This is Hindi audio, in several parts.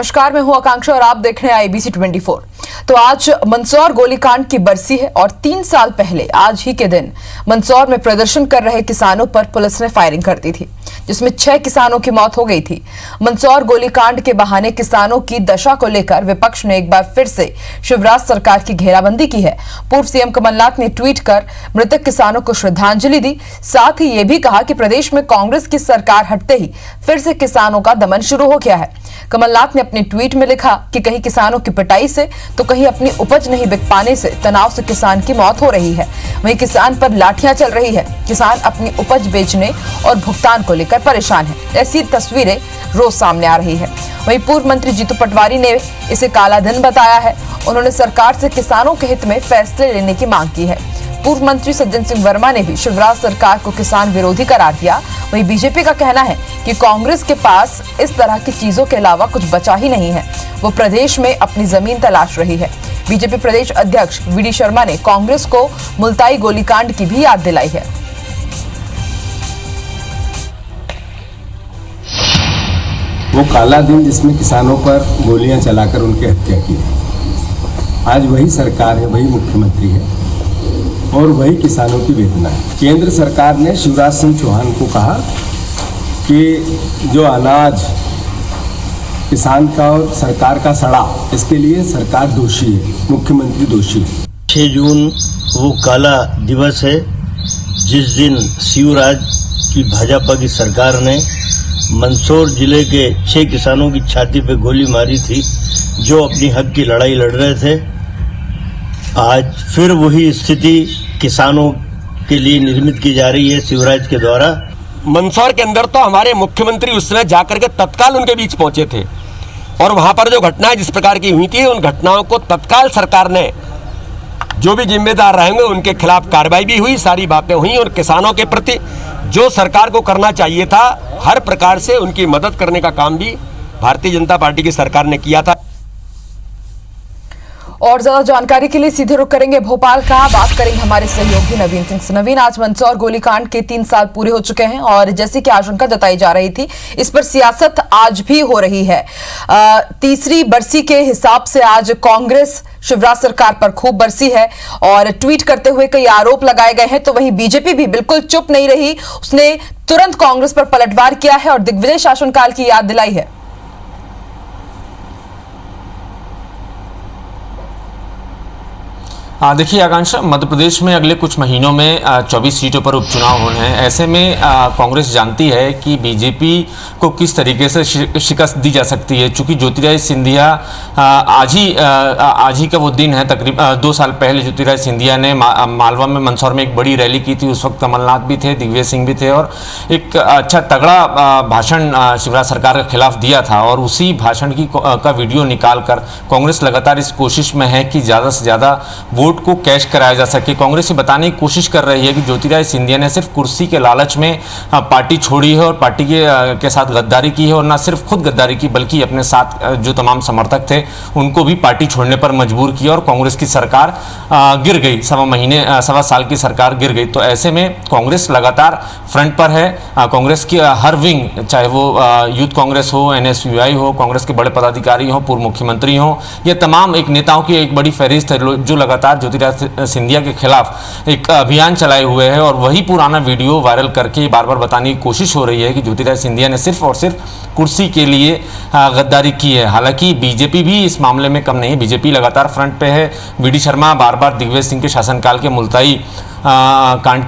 नमस्कार, मैं हूं आकांक्षा और आप देख रहे हैं IBC 24। तो आज मंदसौर गोलीकांड की बरसी है और 3 साल पहले आज ही के दिन मंदसौर में प्रदर्शन कर रहे किसानों पर पुलिस ने फायरिंग कर दी थी, जिसमें 6 किसानों की मौत हो गई थी। मंदसौर गोलीकांड के बहाने किसानों की दशा को लेकर विपक्ष ने एक बार फिर से शिवराज सरकार की घेराबंदी की है। पूर्व सीएम कमलनाथ ने ट्वीट कर मृतक किसानों को श्रद्धांजलि दी। साथ ही ये भी कहा कि प्रदेश में कांग्रेस की सरकार हटते ही फिर से किसानों का दमन शुरू हो गया है। कमलनाथ ने अपने ट्वीट में लिखा कि कहीं किसानों की पिटाई से तो कहीं अपनी उपज नहीं बिक पाने से तनाव से किसान की मौत हो रही है। वहीं किसान पर लाठियां चल रही है। किसान अपनी उपज बेचने और भुगतान को लेकर परेशान है। ऐसी तस्वीरें रोज सामने आ रही है। वहीं पूर्व मंत्री जीतू पटवारी ने इसे काला दिन बताया है। उन्होंने सरकार से किसानों के हित में फैसले लेने की मांग की है। पूर्व मंत्री सज्जन सिंह वर्मा ने भी शिवराज सरकार को किसान विरोधी करार दिया। वहीं बीजेपी का कहना है कि कांग्रेस के पास इस तरह की चीजों के अलावा कुछ बचा ही नहीं है। वो प्रदेश में अपनी जमीन तलाश रही है। बीजेपी प्रदेश अध्यक्ष वीडी शर्मा ने कांग्रेस को मुल्ताई गोलीकांड की भी याद दिलाई है। वो काला दिन जिसमें किसानों पर गोलियां चलाकर उनकी हत्या की, आज वही सरकार है, वही मुख्यमंत्री है और वही किसानों की वेदना है। केंद्र सरकार ने शिवराज सिंह चौहान को कहा कि जो अनाज किसान का और सरकार का सड़ा, इसके लिए सरकार दोषी है, मुख्यमंत्री दोषी है। 6 जून वो काला दिवस है जिस दिन शिवराज की भाजपा की सरकार ने मंदसौर जिले के 6 किसानों की छाती पे गोली मारी थी, जो अपनी हक की लड़ाई लड़ रहे थे। आज फिर वही स्थिति किसानों के लिए निर्मित की जा रही है शिवराज के द्वारा। मंदसौर के अंदर तो हमारे मुख्यमंत्री उस समय जाकर के तत्काल उनके बीच पहुंचे थे और वहां पर जो घटनाएं जिस प्रकार की हुई थी, उन घटनाओं को तत्काल सरकार ने जो भी जिम्मेदार रहेंगे उनके खिलाफ कार्रवाई भी हुई, सारी बातें हुई और किसानों के प्रति जो सरकार को करना चाहिए था, हर प्रकार से उनकी मदद करने का काम भी भारतीय जनता पार्टी की सरकार ने किया था। और ज्यादा जानकारी के लिए सीधे रुख करेंगे भोपाल का। बात करेंगे हमारे सहयोगी नवीन सिंह से। नवीन, आज मंदसौर गोलीकांड के 3 साल पूरे हो चुके हैं और जैसे कि आशंका जताई जा रही थी, इस पर सियासत आज भी हो रही है। तीसरी बरसी के हिसाब से आज कांग्रेस शिवराज सरकार पर खूब बरसी है और ट्वीट करते हुए कई आरोप लगाए गए हैं। तो वहीं बीजेपी भी बिल्कुल चुप नहीं रही, उसने तुरंत कांग्रेस पर पलटवार किया है और दिग्विजय शासनकाल की याद दिलाई है। देखिए आकांक्षा, मध्य प्रदेश में अगले कुछ महीनों में 24 सीटों पर उपचुनाव होने हैं। ऐसे में कांग्रेस जानती है कि बीजेपी को किस तरीके से शिकस्त दी जा सकती है। चूंकि ज्योतिरादित्य सिंधिया आज ही का वो दिन है, तकरीबन 2 साल पहले ज्योतिरादित्य सिंधिया ने मालवा में मंदसौर में एक बड़ी रैली की थी। उस वक्त कमलनाथ भी थे, दिग्विजय सिंह भी थे और एक अच्छा तगड़ा भाषण शिवराज सरकार के खिलाफ दिया था। और उसी भाषण का वीडियो निकाल कर कांग्रेस लगातार इस कोशिश में है कि ज़्यादा से ज़्यादा वोट को कैश कराया जा सके। कांग्रेस ये बताने की कोशिश कर रही है कि ज्योतिरादित्य सिंधिया ने सिर्फ कुर्सी के लालच में पार्टी छोड़ी है और पार्टी के साथ गद्दारी की है और न सिर्फ खुद गद्दारी की बल्कि अपने साथ जो तमाम समर्थक थे उनको भी पार्टी छोड़ने पर मजबूर किया और कांग्रेस की सरकार गिर गई। 1.25 साल की सरकार गिर गई। तो ऐसे में कांग्रेस लगातार फ्रंट पर है। कांग्रेस की हर विंग, चाहे वो यूथ कांग्रेस हो, NSUI हो, कांग्रेस के बड़े पदाधिकारी हो, पूर्व मुख्यमंत्री हो, ये तमाम एक नेताओं की एक बड़ी फहरिस्त है जो लगातार ज्योतिरादित्य सिंधिया के खिलाफ एक अभियान चलाए हुए है। और वही पुराना वीडियो वायरल करके बार बार बताने की कोशिश हो रही है कि ज्योतिरादित्य सिंधिया ने सिर्फ और सिर्फ कुर्सी के लिए गद्दारी की है। हालांकि बीजेपी भी इस मामले में कम नहीं है। बीजेपी लगातार फ्रंट पे है। वीडी शर्मा बार बार दिग्विजय सिंह के शासनकाल के मुल्ताई कांड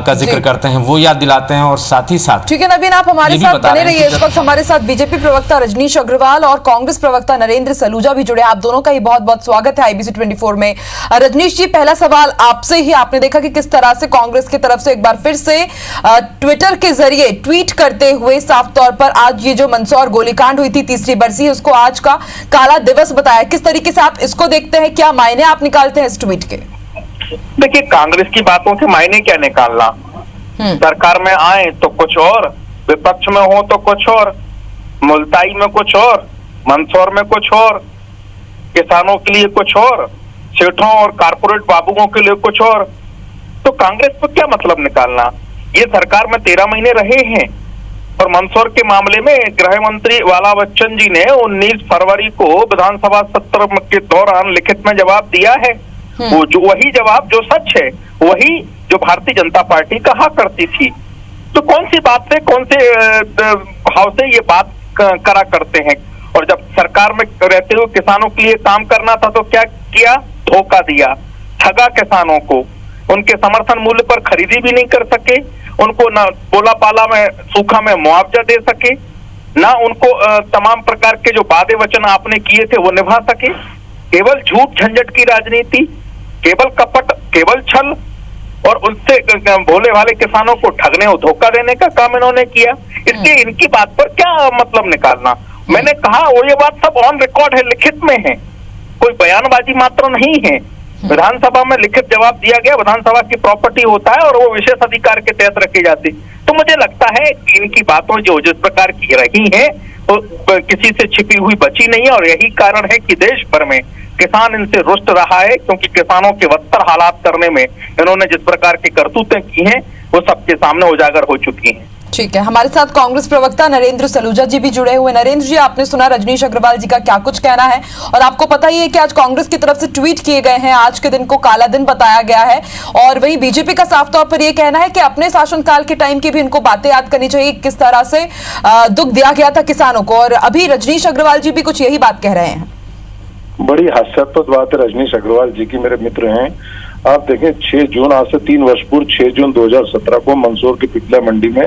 का जिक्र करते हैं, वो याद दिलाते हैं और साथ ही साथ। ठीक है नवीन, आप हमारे साथ बने रहिए। इस वक्त हमारे साथ बीजेपी प्रवक्ता रजनीश अग्रवाल और कांग्रेस प्रवक्ता नरेंद्र सलूजा भी जुड़े। आप दोनों का ही बहुत बहुत स्वागत है IBC 24 में। रजनीश जी, पहला सवाल आपसे ही। आपने देखा कि किस तरह से कांग्रेस की तरफ से एक बार फिर से ट्विटर के जरिए ट्वीट करते हुए साफ तौर पर आज ये जो मंदसौर गोलीकांड हुई थी, तीसरी बरसी, उसको आज का काला दिवस बताया। किस तरीके से आप इसको देखते हैं, क्या मायने आप निकालते हैं इस ट्वीट के? देखिए, कांग्रेस की बातों से मायने क्या निकालना। सरकार में आए तो कुछ और, विपक्ष में हो तो कुछ और, मुल्ताई में कुछ और, मंदसौर में कुछ और, किसानों के लिए कुछ और, सेठों और कारपोरेट बाबुओं के लिए कुछ और। तो कांग्रेस को क्या मतलब निकालना। ये सरकार में 13 महीने रहे हैं, और मंदसौर के मामले में गृह मंत्री वाला बच्चन जी ने 19 फरवरी को विधानसभा सत्र के दौरान लिखित में जवाब दिया है। वो जो वही जवाब जो सच है, वही जो भारतीय जनता पार्टी कहा करती थी। तो कौन सी बात से, कौन से भाव से ये बात करा करते हैं? और जब सरकार में रहते हुए किसानों के लिए काम करना था तो क्या किया? धोखा दिया, ठगा किसानों को, उनके समर्थन मूल्य पर खरीदी भी नहीं कर सके, उनको ना बोला पाला में सूखा में मुआवजा दे सके, ना उनको तमाम प्रकार के जो वादे वचन आपने किए थे वो निभा सके। केवल झूठ झंझट की राजनीति, केवल कपट, केवल छल और उनसे भोले भाले किसानों को ठगने और धोखा देने का काम इन्होंने किया। इसलिए इनकी बात पर क्या मतलब निकालना? मैंने कहा वो ये बात सब ऑन रिकॉर्ड है, लिखित में है, कोई बयानबाजी मात्र नहीं है। विधानसभा में लिखित जवाब दिया गया, विधानसभा की प्रॉपर्टी होता है और वो विशेष अधिकार के तहत रखी जाती। तो मुझे लगता है कि इनकी बातों जो जिस प्रकार की रही है तो किसी से छिपी हुई बची नहीं है। और यही कारण है कि देश भर में किसान इनसे रुष्ट रहा है, क्योंकि किसानों के बदतर हालात करने में इन्होंने जिस प्रकार की करतूतें की हैं वो सबके सामने उजागर हो चुकी हैं। ठीक है, हमारे साथ कांग्रेस प्रवक्ता नरेंद्र सलूजा जी भी जुड़े हुए। नरेंद्र जी, आपने सुना रजनीश अग्रवाल जी का क्या कुछ कहना है, और आपको पता ही है कि आज कांग्रेस की तरफ से ट्वीट किए गए हैं, आज के दिन को काला दिन बताया गया है। और वही बीजेपी का साफ तौर पर यह कहना है कि अपने शासनकाल के टाइम की भी इनको बातें याद करनी चाहिए, किस तरह से दुख दिया गया था किसानों को। और अभी रजनीश अग्रवाल जी भी कुछ यही बात कह रहे हैं। बड़ी हास्यास्पद बात है, रजनीश अग्रवाल जी की मेरे मित्र हैं। आप देखें 6 जून, आज से 3 वर्ष पूर्व 6 जून 2017 को मंदसौर की पिपला मंडी में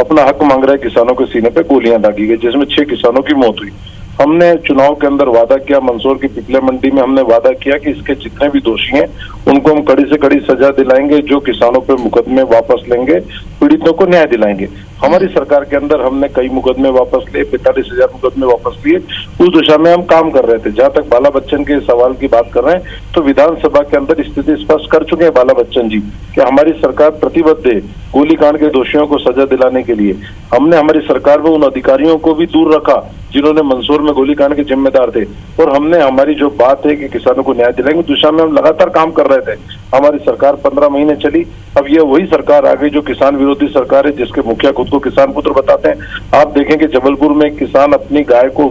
अपना हक मांग रहे किसानों के सीने पे गोलियां दागी गई, जिसमें 6 किसानों की मौत हुई। हमने चुनाव के अंदर वादा किया, मंदसौर की पिपला मंडी में हमने वादा किया कि इसके जितने भी दोषी हैं उनको हम कड़ी से कड़ी सजा दिलाएंगे, जो किसानों पे मुकदमे वापस लेंगे, पीड़ितों को न्याय दिलाएंगे। हमारी सरकार के अंदर हमने कई मुकदमे वापस लिए, 45,000 मुकदमे वापस लिए, उस दिशा में हम काम कर रहे थे। जहां तक बाला बच्चन के सवाल की बात कर रहे हैं, तो विधानसभा के अंदर स्थिति स्पष्ट कर चुके हैं बाला बच्चन जी कि हमारी सरकार प्रतिबद्ध है गोलीकांड के दोषियों को सजा दिलाने के लिए। हमने हमारी सरकार में उन अधिकारियों को भी दूर रखा जिन्होंने मंदसौर में गोलीकांड के जिम्मेदार थे, और हमने हमारी जो बात है कि किसानों को न्याय दिलाएंगे दिशा में हम लगातार काम कर रहे थे। हमारी सरकार 15 महीने चली, अब ये वही सरकार आ गई जो किसान विरोधी सरकार है, जिसके मुखिया खुद को किसान पुत्र बताते हैं। आप देखें कि जबलपुर में एक किसान अपनी गाय को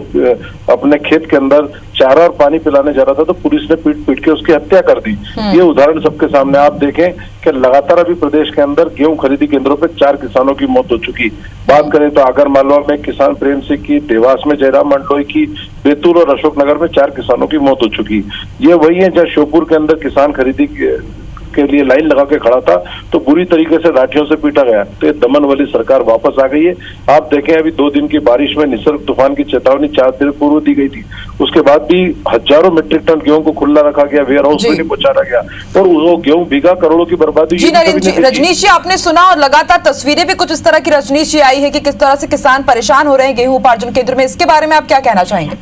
अपने खेत के अंदर चारा और पानी पिलाने जा रहा था तो पुलिस ने पीट पीट के उसकी हत्या कर दी। ये उदाहरण सबके सामने। आप देखें कि लगातार अभी प्रदेश के अंदर गेहूं खरीदी केंद्रों पर 4 किसानों की मौत हो चुकी। बात करें तो आगर मालवा में किसान प्रेम सिंह की, देवास में जयराम मंडलोई की, बैतूल और अशोकनगर में 4 किसानों की मौत हो चुकी। ये वही है जहाँ श्योपुर के अंदर किसान खरीदी के लिए लाइन लगा के खड़ा था तो बुरी तरीके से लाठियों से पीटा गया। तो ये दमन वाली सरकार वापस आ गई है। आप देखें अभी 2 दिन की बारिश में निसर्ग तूफान की चेतावनी 4 दिन पूर्व दी गई थी, उसके बाद भी हजारों मीट्रिक टन गेहूं को खुला रखा गया, वेयर हाउस में नहीं पहुंचाया गया, और वो गेहूं भीगा, करोड़ों की बर्बादी। जी रजनीश जी, आपने सुना और लगातार तस्वीरें भी कुछ इस तरह की रजनीश जी आई है कि किस तरह से किसान परेशान हो रहे हैं गेहूं उपार्जन केंद्र में, इसके बारे में आप क्या कहना चाहेंगे?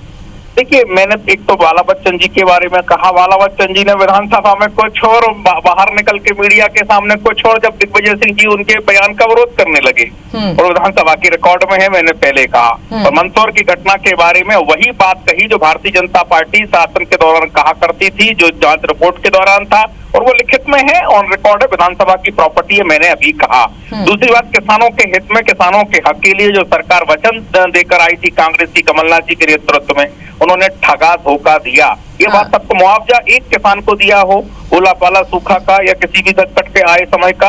देखिए, मैंने एक तो बाला बच्चन जी के बारे में कहा, बाला बच्चन जी ने विधानसभा में कुछ और बाहर निकल के मीडिया के सामने कुछ और, जब दिग्विजय सिंह जी उनके बयान का विरोध करने लगे, और विधानसभा की रिकॉर्ड में है, मैंने पहले कहा। और मंदसौर की घटना के बारे में वही बात कही जो भारतीय जनता पार्टी शासन के दौरान कहा करती थी, जो जांच रिपोर्ट के दौरान था, और वो लिखित में है, ऑन रिकॉर्ड है, विधानसभा की प्रॉपर्टी है, मैंने अभी कहा। दूसरी बात, किसानों के हित में, किसानों के हक के लिए जो सरकार वचन देकर आई थी कांग्रेस की, कमलनाथ जी के नेतृत्व में, उन्होंने ठगा धोखा दिया। ये बात सबको, मुआवजा एक किसान को दिया हो, ओला पाला सूखा का या किसी भी संकट के आए समय का,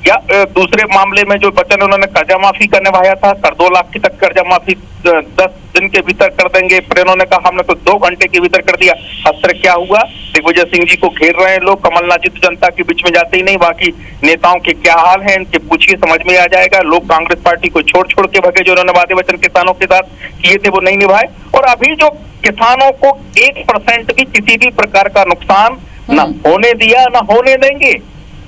या दूसरे मामले में जो वचन उन्होंने कर्जा माफी का निभाया था, 2 लाख की तक कर्जा माफी 10 दिन के भीतर कर देंगे, फिर इन्होंने कहा हमने तो 2 घंटे के भीतर कर दिया। असर क्या हुआ? दिग्विजय सिंह जी को घेर रहे हैं लोग, कमलनाथ जी तो जनता के बीच में जाते ही नहीं, बाकी नेताओं के क्या हाल है इनके पूछिए, समझ में आ जाएगा। लोग कांग्रेस पार्टी को छोड़ छोड़ के भगे, जो उन्होंने वादे वचन किसानों के साथ किए थे वो नहीं निभाए। और अभी जो किसानों को 1% भी किसी भी प्रकार का नुकसान न होने दिया, न होने देंगे।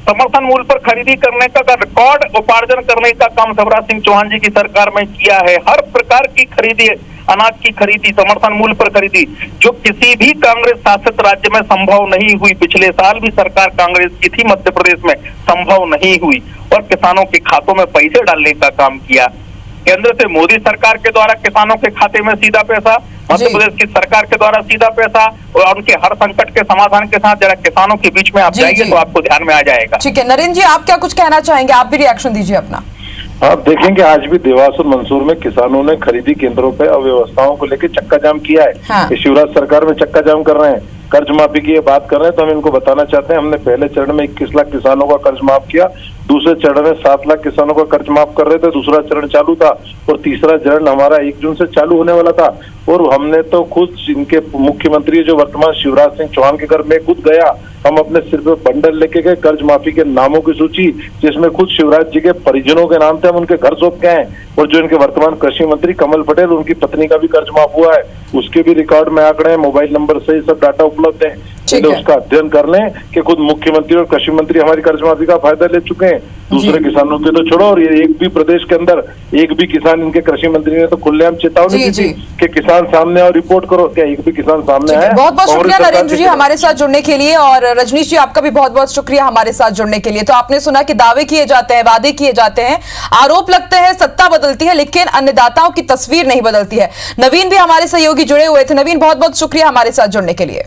समर्थन मूल्य पर खरीदी करने का रिकॉर्ड उपार्जन करने का काम शिवराज सिंह चौहान जी की सरकार में किया है। हर प्रकार की खरीदी, अनाज की खरीदी, समर्थन मूल्य पर खरीदी, जो किसी भी कांग्रेस शासित राज्य में संभव नहीं हुई। पिछले साल भी सरकार कांग्रेस की थी मध्य प्रदेश में, संभव नहीं हुई, और किसानों के खातों में पैसे डालने का काम किया। केंद्र से मोदी सरकार के द्वारा किसानों के खाते में सीधा पैसा, मध्य प्रदेश की सरकार के द्वारा सीधा पैसा, और उनके हर संकट के समाधान के साथ जरा किसानों के बीच में आप जाइए तो आपको ध्यान में आ जाएगा। ठीक है नरेंद्र जी, आप क्या कुछ कहना चाहेंगे? आप भी रिएक्शन दीजिए अपना। आप देखेंगे आज भी देवास और मंदसौर में किसानों ने खरीदी केंद्रों पे अव्यवस्थाओं को लेकर चक्का जाम किया है। हाँ। ये शिवराज सरकार में चक्का जाम कर रहे हैं, कर्ज माफी की ये बात कर रहे हैं, तो हम इनको बताना चाहते हैं हमने पहले चरण में 21 लाख किसानों का कर्ज माफ किया, दूसरे चरण में 7 लाख किसानों का कर्ज माफ कर रहे थे, दूसरा चरण चालू था और तीसरा चरण हमारा 1 जून से चालू होने वाला था। और हमने तो खुद इनके मुख्यमंत्री जो वर्तमान शिवराज सिंह चौहान के घर में खुद गया, हम अपने सिर पे बंडल लेके गए कर्ज माफी के नामों की सूची, जिसमें खुद शिवराज जी के परिजनों के नाम थे, हम उनके घर सौंप के आए। और जो इनके वर्तमान कृषि मंत्री कमल पटेल, उनकी पत्नी का भी कर्ज माफ हुआ है, उसके भी रिकॉर्ड में आंकड़े हैं, मोबाइल नंबर से सब डाटा उपलब्ध है। तो उसका अध्ययन कर लें कि खुद मुख्यमंत्री और कृषि मंत्री हमारी कर्ज माफी का फायदा ले चुके हैं। दूसरे किसानों के तो छोड़ो, और ये एक भी प्रदेश के अंदर एक भी किसान, इनके कृषि मंत्री ने तो खुलेआम चेतावनी दी थी कि किसान सामने आओ, रिपोर्ट करो। क्या एक भी किसान सामने आया? बहुत बहुत शुक्रिया नरेंद्र जी हमारे साथ जुड़ने के लिए, और रजनीश जी आपका भी बहुत बहुत शुक्रिया हमारे साथ जुड़ने के लिए। तो आपने सुना कि दावे किए जाते हैं, वादे किए जाते हैं, आरोप लगते हैं, सत्ता बदलती है, लेकिन अन्नदाताओं की तस्वीर नहीं बदलती है। नवीन भी हमारे सहयोगी जुड़े हुए थे। नवीन, बहुत बहुत शुक्रिया हमारे साथ जुड़ने के लिए।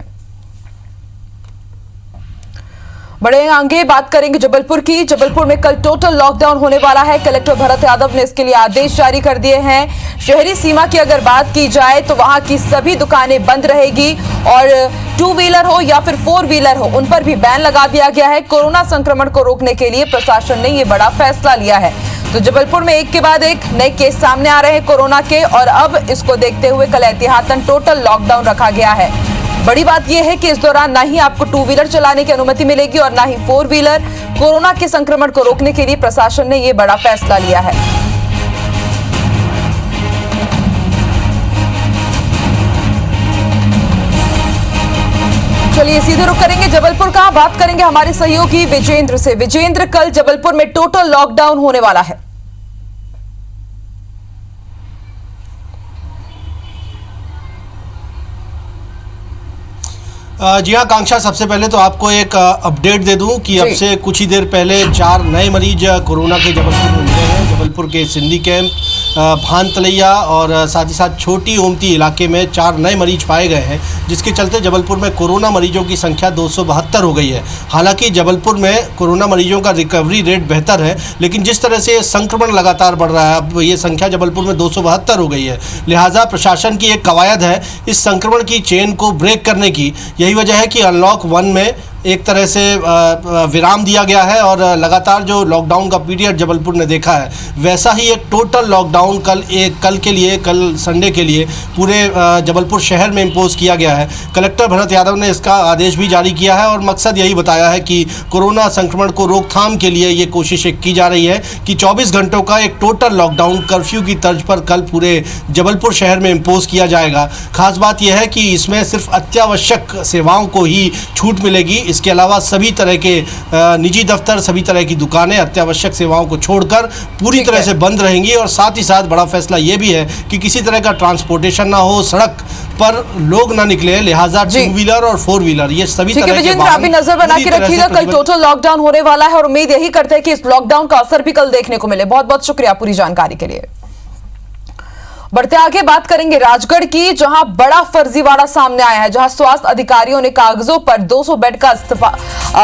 बड़े आगे बात करेंगे जबलपुर की। जबलपुर में कल टोटल लॉकडाउन होने वाला है। कलेक्टर भरत यादव ने इसके लिए आदेश जारी कर दिए हैं। शहरी सीमा की अगर बात की जाए तो वहां की सभी दुकानें बंद रहेगी और 2 व्हीलर हो या फिर 4 व्हीलर हो, उन पर भी बैन लगा दिया गया है। कोरोना संक्रमण को रोकने के लिए प्रशासन ने ये बड़ा फैसला लिया है। तो जबलपुर में एक के बाद एक नए केस सामने आ रहे हैं कोरोना के, और अब इसको देखते हुए कल एहतियातन टोटल लॉकडाउन रखा गया है। बड़ी बात यह है कि इस दौरान ना ही आपको 2 व्हीलर चलाने की अनुमति मिलेगी और ना ही 4 व्हीलर। कोरोना के संक्रमण को रोकने के लिए प्रशासन ने यह बड़ा फैसला लिया है। चलिए सीधे रुक करेंगे जबलपुर का। बात करेंगे हमारे सहयोगी विजेंद्र से। विजेंद्र, कल जबलपुर में टोटल लॉकडाउन होने वाला है। जी हाँ कांक्षा, सबसे पहले तो आपको एक अपडेट दे दूं कि अब से कुछ ही देर पहले 4 नए मरीज कोरोना के जबलपुर में मिले हैं। जबलपुर के सिंधी कैंप, भान तलैया और साथ ही साथ छोटी ओमती इलाके में 4 नए मरीज पाए गए हैं, जिसके चलते जबलपुर में कोरोना मरीजों की संख्या 272 हो गई है। हालांकि जबलपुर में कोरोना मरीजों का रिकवरी रेट बेहतर है, लेकिन जिस तरह से संक्रमण लगातार बढ़ रहा है, अब ये संख्या जबलपुर में 272 हो गई है। लिहाजा प्रशासन की एक कवायद है इस संक्रमण की चेन को ब्रेक करने की। यही वजह है कि अनलॉक 1 में एक तरह से विराम दिया गया है और लगातार जो लॉकडाउन का पीरियड जबलपुर ने देखा है, वैसा ही एक टोटल लॉकडाउन कल संडे के लिए पूरे जबलपुर शहर में इम्पोज किया गया है। कलेक्टर भरत यादव ने इसका आदेश भी जारी किया है और मकसद यही बताया है कि कोरोना संक्रमण को रोकथाम के लिए ये कोशिशें की जा रही है कि 24 घंटों का एक टोटल लॉकडाउन कर्फ्यू की तर्ज पर कल पूरे जबलपुर शहर में इम्पोज किया जाएगा। खास बात यह है कि इसमें सिर्फ अत्यावश्यक सेवाओं को ही छूट मिलेगी। इसके अलावा सभी तरह के निजी दफ्तर, सभी तरह की दुकानें अत्यावश्यक सेवाओं को छोड़कर पूरी तरह से बंद रहेंगी। और साथ ही साथ बड़ा फैसला ये भी है कि किसी तरह का ट्रांसपोर्टेशन ना हो, सड़क पर लोग ना निकले, लिहाजा 2 व्हीलर और 4 व्हीलर ये सभी तरह के वाहन। आप भी नजर बना के रखिएगा, कल टोटल लॉकडाउन होने वाला है और उम्मीद यही करते हैं कि इस लॉकडाउन का असर भी कल देखने को मिले। बहुत बहुत शुक्रिया पूरी जानकारी के लिए। बढ़ते आगे बात करेंगे राजगढ़ की, जहां बड़ा फर्जीवाड़ा सामने आया है, जहां स्वास्थ्य अधिकारियों ने कागजों पर 200 बेड का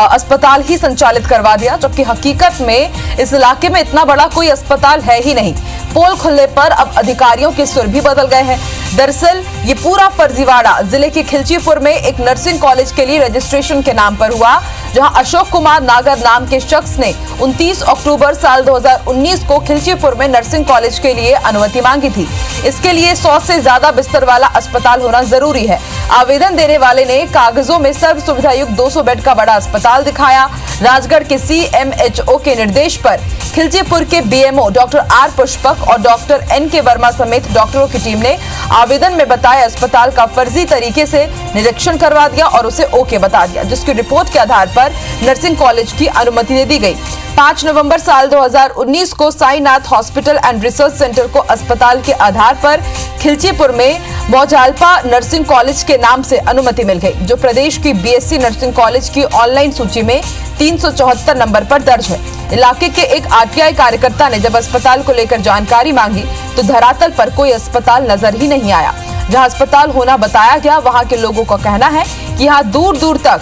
अस्पताल ही संचालित करवा दिया, जबकि हकीकत में इस इलाके में इतना बड़ा कोई अस्पताल है ही नहीं। पोल खुलने पर अब अधिकारियों के सुर भी बदल गए हैं। दरअसल ये पूरा फर्जीवाड़ा जिले के खिलचीपुर में एक नर्सिंग कॉलेज के लिए रजिस्ट्रेशन के नाम पर हुआ, जहां अशोक कुमार नागर नाम के शख्स ने 29 अक्टूबर साल 2019 को खिलचीपुर में नर्सिंग कॉलेज के लिए अनुमति मांगी थी। इसके लिए 100 से ज्यादा बिस्तर वाला अस्पताल होना जरूरी है। आवेदन देने वाले ने कागजों में सर्व सुविधा युक्त 200 बेड का बड़ा अस्पताल दिखाया। राजगढ़ के CMHO के निर्देश पर खिलचीपुर के BMO डॉक्टर R पुष्पक और डॉक्टर NK वर्मा समेत डॉक्टरों की टीम ने आवेदन में बताया अस्पताल का फर्जी तरीके से निरीक्षण करवा दिया और उसे ओके बता दिया, जिसकी रिपोर्ट के आधार पर नर्सिंग कॉलेज की अनुमति दे दी गई। 5 नवंबर साल 2019 को Sainath hospital and research centre को अस्पताल के आधार पर खिलचीपुर में मौजालपा नर्सिंग कॉलेज के नाम से अनुमति मिल गई, जो प्रदेश की BSc नर्सिंग कॉलेज की ऑनलाइन सूची में 374 नंबर पर दर्ज है। इलाके के एक RTI कार्यकर्ता ने जब अस्पताल को लेकर जानकारी मांगी तो धरातल पर कोई अस्पताल नजर ही नहीं आया। जहां अस्पताल होना बताया गया, वहां के लोगों का कहना है कि यहाँ दूर दूर तक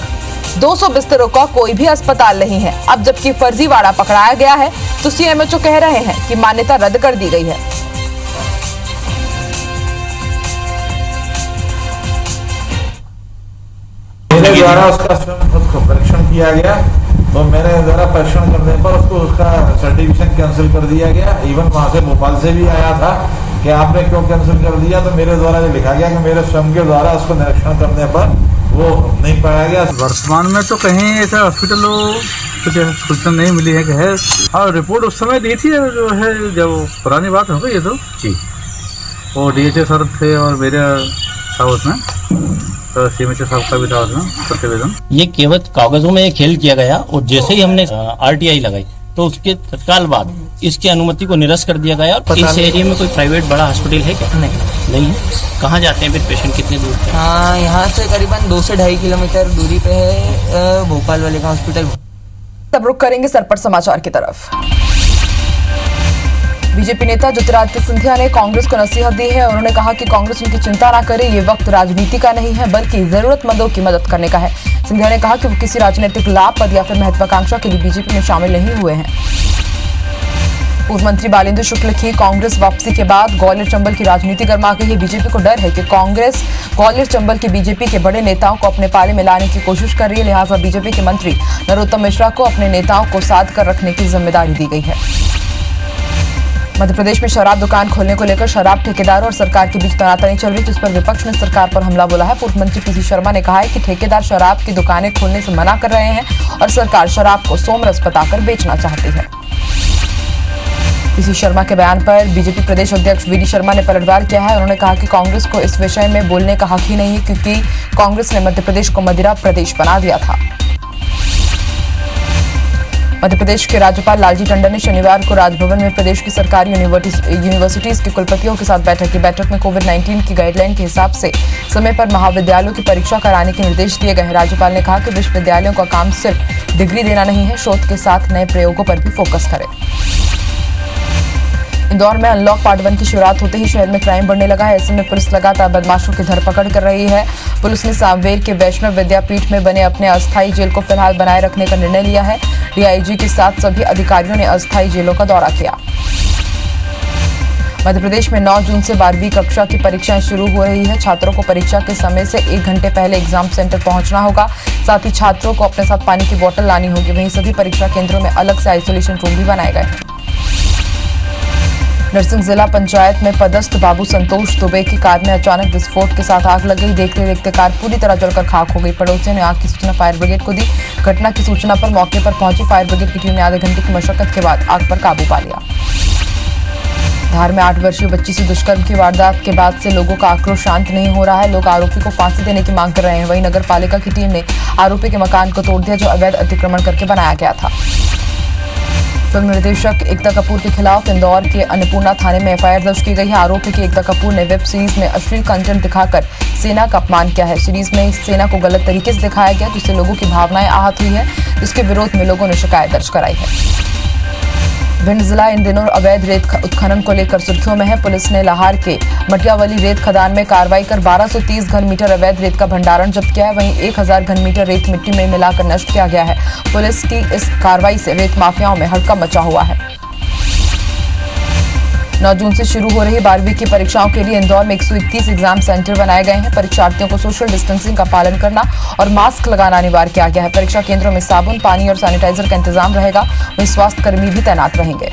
200 बिस्तरों का कोई भी अस्पताल नहीं है। अब जबकि फर्जीवाड़ा पकड़ाया गया है, तो सीएमएचओ कह रहे हैं कि मान्यता रद्द कर दी गई है। मेरे द्वारा उसका स्वयं परीक्षण किया गया, तो मेरे द्वारा परीक्षण करने पर उसको उसका सर्टिफिकेशन कैंसिल कर दिया गया। इवन वहां से भोपाल से भी आया था कि आपने क्यों कैंसिल कर दिया, तो मेरे द्वारा ये लिखा गया कि मेरे स्वयं के द्वारा उसको निरीक्षण करने पर वो नहीं पाया गया। वर्तमान में तो कहीं ऐसा हॉस्पिटल कुछ सूचना नहीं मिली है कि है। और रिपोर्ट उस समय दी थी जो है, जब पुरानी बात हो गई है तो जी वो डीएचओ सर थे और मेरे था उसमें, तो सीएमएचओ साहब का भी था उसमें प्रतिवेदन। ये केवल कागजों में खेल किया गया और जैसे ही हमने आरटीआई लगाई तो उसके तत्काल बाद इसकी अनुमति को निरस्त कर दिया गया। इस एरिया में कोई प्राइवेट बड़ा हॉस्पिटल है क्या? नहीं है। कहाँ जाते हैं फिर पेशेंट, कितने दूर पे? हाँ, यहाँ से करीबन 2 से 2.5 किलोमीटर दूरी पे है भोपाल वाले का हॉस्पिटल। तब रुक करेंगे सरपट समाचार की तरफ। बीजेपी नेता ज्योतिरादित्य सिंधिया ने कांग्रेस को नसीहत दी है। उन्होंने कहा कि कांग्रेस उनकी चिंता ना करे, ये वक्त राजनीति का नहीं है बल्कि जरूरतमंदों की मदद करने का है। सिंधिया ने कहा कि वो किसी राजनीतिक लाभ, पद या फिर महत्वाकांक्षा के लिए बीजेपी में शामिल नहीं हुए हैं। पूर्व मंत्री बालेंद्र शुक्ल की कांग्रेस वापसी के बाद ग्वालियर चंबल की राजनीति गर्मा गई है। बीजेपी को डर है कि कांग्रेस ग्वालियर चंबल के बीजेपी के बड़े नेताओं को अपने पाले में लाने की कोशिश कर रही है, लिहाजा बीजेपी के मंत्री नरोत्तम मिश्रा को अपने नेताओं को साध कर रखने की जिम्मेदारी दी गई है। मध्य प्रदेश में शराब दुकान खोलने को लेकर शराब ठेकेदारों और सरकार के बीच तनातनी चल रही, जिस पर विपक्ष ने सरकार पर हमला बोला है। पूर्व मंत्री पीसी शर्मा ने कहा है कि ठेकेदार शराब की दुकानें खोलने से मना कर रहे हैं और सरकार शराब को सोमरस बताकर बेचना चाहती है। पीसी शर्मा के बयान पर बीजेपी प्रदेश अध्यक्ष वीडी शर्मा ने पलटवार किया है। उन्होंने कहा कि कांग्रेस को इस विषय में बोलने का हक ही नहीं है, क्योंकि कांग्रेस ने मध्य प्रदेश को मदिरा प्रदेश बना दिया था। मध्य प्रदेश के राज्यपाल लालजी टंडन ने शनिवार को राजभवन में प्रदेश की सरकारी यूनिवर्सिटीज के कुलपतियों के साथ बैठक की। बैठक में कोविड-19 की गाइडलाइन के हिसाब से समय पर महाविद्यालयों की परीक्षा कराने के निर्देश दिए गए हैं। राज्यपाल ने कहा कि विश्वविद्यालयों का काम सिर्फ डिग्री देना नहीं है, शोध के साथ नए प्रयोगों पर भी फोकस करें। इंदौर में अनलॉक पार्ट 1 की शुरुआत होते ही शहर में क्राइम बढ़ने लगा है। ऐसे में पुलिस लगातार बदमाशों की धरपकड़ कर रही है। पुलिस ने सांवेर के वैष्णव विद्यापीठ में बने अपने अस्थायी जेल को फिलहाल बनाए रखने का निर्णय लिया है। डीआईजी के साथ सभी अधिकारियों ने अस्थायी जेलों का दौरा किया। मध्य प्रदेश में 9 जून से 12वीं कक्षा की परीक्षाएं शुरू हो रही है। छात्रों को परीक्षा के समय से 1 घंटे पहले एग्जाम सेंटर पहुंचना होगा। साथ ही छात्रों को अपने साथ पानी की बोतल लानी होगी। वहीं सभी परीक्षा केंद्रों में अलग से आइसोलेशन रूम भी बनाए गए हैं। नरसिंह जिला पंचायत में पदस्थ बाबू संतोष दुबे की कार में अचानक विस्फोट के साथ आग लग गई। देखते देखते कार पूरी तरह जलकर खाक हो गई। पड़ोसियों ने आग की सूचना फायर ब्रिगेड को दी। घटना की सूचना पर मौके पर पहुंची फायर ब्रिगेड की टीम ने आधे घंटे की मशक्कत के बाद आग पर काबू पा लिया। धार में 8 वर्षीय बच्ची से दुष्कर्म की वारदात के बाद से लोगों का आक्रोश शांत नहीं हो रहा है। लोग आरोपी को फांसी देने की मांग कर रहे हैं। वहीं नगर पालिका की टीम ने आरोपी के मकान को तोड़ दिया, जो अवैध अतिक्रमण करके बनाया गया था। फिल्म निर्देशक एकता कपूर के खिलाफ इंदौर के अन्नपूर्णा थाने में एफआईआर दर्ज की गई है। आरोप है कि एकता कपूर ने वेब सीरीज में अश्लील कंटेंट दिखाकर सेना का अपमान किया है। सीरीज में सेना को गलत तरीके से दिखाया गया, जिससे लोगों की भावनाएं आहत हुई है, जिसके विरोध में लोगों ने शिकायत दर्ज कराई है। भिंड जिला इन दिनों अवैध रेत उत्खनन को लेकर सुर्खियों में है। पुलिस ने लाहार के मटियावली रेत खदान में कार्रवाई कर 1230 घन मीटर अवैध रेत का भंडारण जब्त किया है। वहीं 1000 घन मीटर रेत मिट्टी में मिलाकर नष्ट किया गया है। पुलिस की इस कार्रवाई से रेत माफियाओं में हड़कंप मचा हुआ है। 9 जून से शुरू हो रही 12वीं की परीक्षाओं के लिए इंदौर में 131 एग्जाम सेंटर बनाए गए हैं। परीक्षार्थियों को सोशल डिस्टेंसिंग का पालन करना और मास्क लगाना अनिवार्य किया गया है। परीक्षा केंद्रों में साबुन, पानी और सैनिटाइजर का इंतजाम रहेगा। वहीं स्वास्थ्य कर्मी भी तैनात रहेंगे।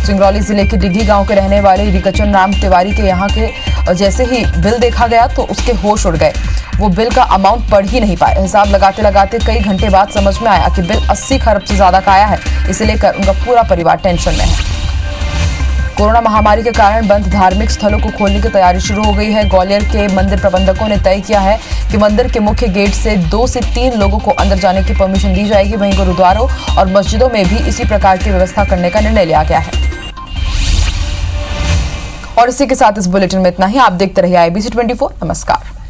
सिंगरौली जिले के डिग्गी गांव के रहने वाले रिकचन राम तिवारी के यहाँ के जैसे ही बिल देखा गया तो उसके होश उड़ गए। वो बिल का अमाउंट पढ़ ही नहीं पाए। हिसाब लगाते लगाते कई घंटे बाद समझ में आया कि बिल 80 खरब से ज्यादा का आया है। इसे लेकर उनका पूरा परिवार टेंशन में है। कोरोना महामारी के कारण बंद धार्मिक स्थलों को खोलने की तैयारी शुरू हो गई है। ग्वालियर के मंदिर प्रबंधकों ने तय किया है कि मंदिर के मुख्य गेट से 2 से 3 लोगों को अंदर जाने की परमिशन दी जाएगी। वहीं गुरुद्वारों और मस्जिदों में भी इसी प्रकार की व्यवस्था करने का निर्णय लिया गया है। और इसी के साथ इस बुलेटिन में इतना ही। आप देखते रहिए IBC 24। नमस्कार।